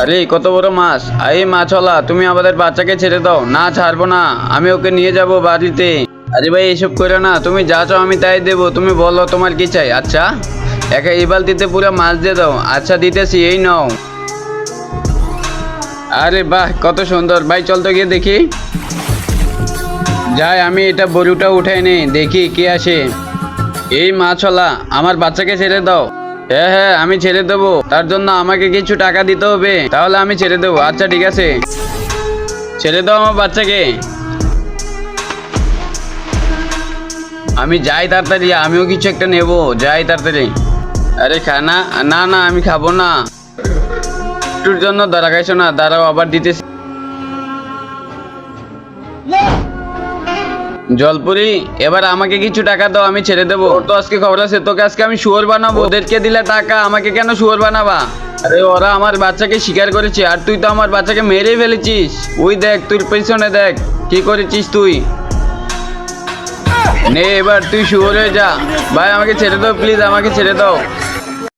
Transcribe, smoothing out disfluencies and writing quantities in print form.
আরে কত বড় মাছ! এই মাছওয়ালা, তুমি আমাদের বাচ্চাকে ছেড়ে দাও। না, ছাড়বো না, আমি ওকে নিয়ে যাব বাড়িতে। আরে ভাই, এসব করো না, তুমি যা চাও আমি তাই দেবো। তুমি বলো তোমার কি চাই। আচ্ছা, এই বালতিতে পুরো মাছ দিয়ে দাও। আচ্ছা দিতেছি, এই নাও। আরে বাহ, কত সুন্দর! ভাই চল তো গিয়ে দেখি। যাই, আমি এটা বড়ুটা উঠাই নেই, দেখি কে আসে। এই মাছওয়ালা, আমার বাচ্চাকে ছেড়ে দাও। হ্যাঁ হ্যাঁ, আমি ছেড়ে দেবো। তার জন্য আমাকে কিছু টাকা দিতে হবে, তাহলে আমি ছেড়ে দেবো। আচ্ছা ঠিক আছে, ছেড়ে দাও আমার বাচ্চাকে। আমি যাই তাড়াতাড়ি, আমিও কিছু একটা নেবো, যাই তাড়াতাড়ি। আরে খানা, না না, আমি খাবো না। একটুর জন্য দাঁড়া, খাইছো না? দাঁড়াও, আবার দিতেছি। জলপুরি, এবার আমাকে কিছু টাকা দাও, আমি ছেড়ে দেবো। তো আজকে খবর আছে, তোকে আজকে আমি শুয়োর বানাবো। ওদেরকে দিলে টাকা, আমাকে কেন শুয়োর বানাবা? আরে ওরা আমার বাচ্চাকে শিকার করেছে, আর তুই তো আমার বাচ্চাকে মেরেই ফেলেছিস। ওই দেখ, তোর পেছনে দেখ কি করেছিস তুই। নে, এবার তুই শুয়োর হয়ে যা। ভাই আমাকে ছেড়ে দাও প্লিজ, আমাকে ছেড়ে দাও।